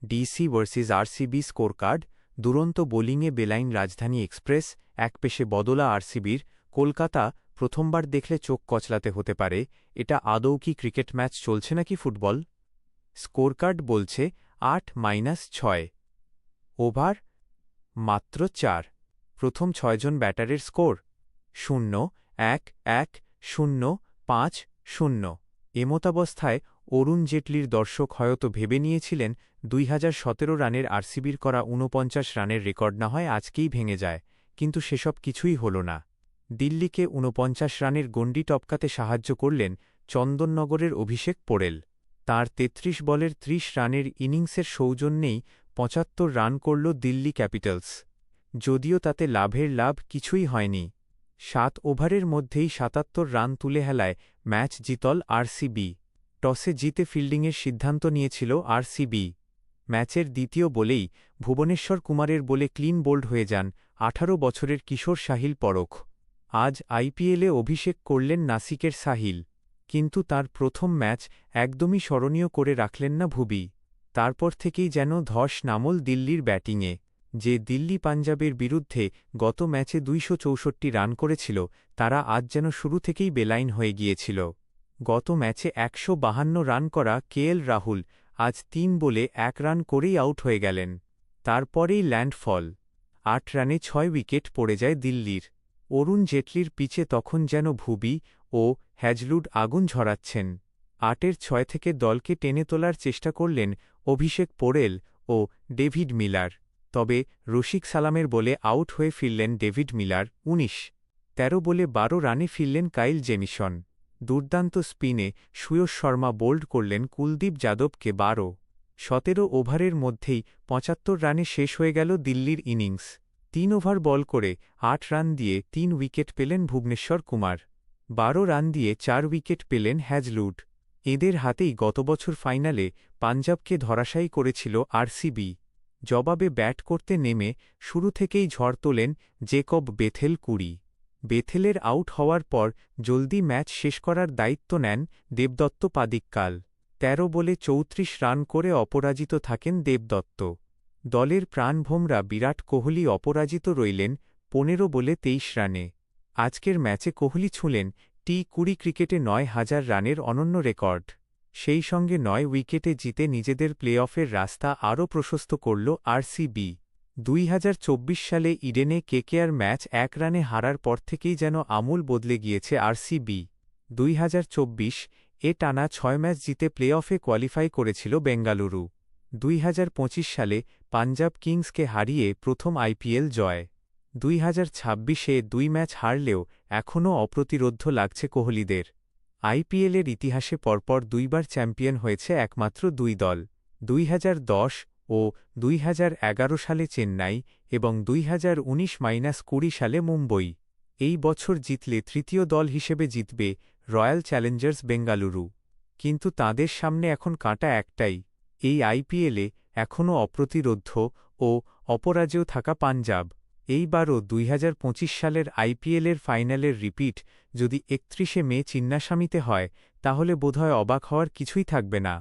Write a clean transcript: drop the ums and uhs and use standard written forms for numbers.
DC versus RCB scorecard, দুরন্ত বোলিংয়ে বেলাইন রাজধানী এক্সপ্রেস, একপেশে বদলা আরসিবির, কলকাতা, প্রথমবার দেখলে চোখ কচলাতে হতে পারে, এটা আদৌ কি ক্রিকেট ম্যাচ চলছে নাকি ফুটবল? স্কোরকার্ড বলছে ৮-৬। ওভার মাত্র ৪। প্রথম ৬ জন ব্যাটারের স্কোর ০-১-১-০-৫-০। এমতাবস্থায় অরুণ জেটলির দর্শক হয়তো ভেবে নিয়েছিলেন ২০১৭ রানের আরসিবির করা ৪৯ রানের রেকর্ড না হয় আজকেই ভেঙে যায়, কিন্তু সেসব কিছুই হল না। দিল্লিকে ৪৯ রানের গণ্ডি টপকাতে সাহায্য করলেন চন্দননগরের অভিষেক পোড়েল। তাঁর ৩৩ বলের ৩০ রানের ইনিংসের সৌজন্যেই ৭৫ রান করল দিল্লি ক্যাপিটালস। যদিও তাতে লাভের লাভ কিছুই হয়নি। ৭ ওভারের মধ্যেই ৭৭ রান তুলে হেলায় ম্যাচ জিতল আরসিবি। টসে জিতে ফিল্ডিংয়ের সিদ্ধান্ত নিয়েছিল আরসিবি। ম্যাচের দ্বিতীয় বলেই ভুবনেশ্বর কুমারের বলে ক্লিন বোল্ড হয়ে যান ১৮ বছরের কিশোর সাহিল পরখ। আজ আইপিএলে অভিষেক করলেন নাসিকের সাহিল, কিন্তু তার প্রথম ম্যাচ একদমই স্মরণীয় করে রাখলেন না ভুবি। তারপর থেকেই যেন ধস নামল দিল্লির ব্যাটিংয়ে। যে দিল্লি পাঞ্জাবের বিরুদ্ধে গত ম্যাচে ২৬৪ রান করেছিল, তারা আজ যেন শুরু থেকেই বেলাইন হয়ে গিয়েছিল। গত ম্যাচে ১৫২ রান করা কেএল রাহুল আজ ৩ বলে ১ রান করেই আউট হয়ে গেলেন। তারপরেই ল্যান্ডফল। ৮ রানে ৬ উইকেট পড়ে যায় দিল্লির। অরুণ জেটলির পিচে তখন যেন ভুবি ও হ্যাজলুড আগুন ঝরাচ্ছেন। ৮-এর ৬ থেকে দলকে টেনে তোলার চেষ্টা করলেন অভিষেক পোড়েল ও ডেভিড মিলার, তবে রশিক সালামের বলে আউট হয়ে ফিরলেন ডেভিড মিলার। ১৯-১৩ বলে ১২ রানে ফিরলেন কাইল জেমিসন। দুর্দান্ত স্পিনে সুয়শ শর্মা বোল্ড করলেন কুলদীপ যাদবকে ১২-১৭ ওভারের মধ্যেই ৭৫ রানে শেষ হয়ে গেল দিল্লির ইনিংস। ৩ ওভার বল করে ৮ রান দিয়ে ৩ উইকেট পেলেন ভুবনেশ্বর কুমার। ১২ রান দিয়ে ৪ উইকেট পেলেন হ্যাজলুড। এঁদের হাতেই গত বছর ফাইনালে পাঞ্জাবকে ধরাশায়ী করেছিল আরসিবি। জবাবে ব্যাট করতে নেমে শুরু থেকেই ঝড় তোলেন জেকব বেথেল ২০। বেথেলের আউট হওয়ার পর জলদি ম্যাচ শেষ করার দায়িত্ব নেন দেবদত্ত পাদিক্কাল। ১৩ বলে ৩৪ রান করে অপরাজিত থাকেন দেবদত্ত। দলের প্রাণভোমরা বিরাট কোহলি অপরাজিত রইলেন ১৫ বলে ২৩ রানে। আজকের ম্যাচে কোহলি ছুঁলেন টি২০ ক্রিকেটে ৯,০০০ রানের অনন্য রেকর্ড। সেই সঙ্গে ৯ উইকেটে জিতে নিজেদের প্লে অফের রাস্তা আরও প্রশস্ত করল আরসিবি। ২০২৪ সালে ইডেনে কেকেআর ম্যাচ ১ রানে হারার পর থেকেই যেন আমূল বদলে গিয়েছে আরসিবি। ২০২৪-এ টানা ৬ ম্যাচ জিতে প্লে অফে কোয়ালিফাই করেছিল বেঙ্গালুরু। ২০২৫ সালে পাঞ্জাব কিংসকে হারিয়ে প্রথম আইপিএল জয়। ২০২৬-এ ২ ম্যাচ হারলেও এখনও অপ্রতিরোধ্য লাগছে কোহলিদের। আইপিএলের ইতিহাসে পরপর ২ বার চ্যাম্পিয়ন হয়েছে একমাত্র ২ দল, ২০১০ ও ২০১১ সালে চেন্নাই এবং ২০১৯-২০ সালে মুম্বই। এই বছর জিতলে তৃতীয় দল হিসেবে জিতবে রয়্যাল চ্যালেঞ্জার্স বেঙ্গালুরু। কিন্তু তাঁদের সামনে এখন কাঁটা একটাই, এই আইপিএলে এখনও অপ্রতিরোধ্য ও অপরাজেয় থাকা পাঞ্জাব। এইবারও ২০২৫ সালের আইপিএলের ফাইনালের রিপিট যদি ৩১শে মে চিন্নাস্বামীতে হয়, তাহলে বোধহয় অবাক হওয়ার কিছুই থাকবে না।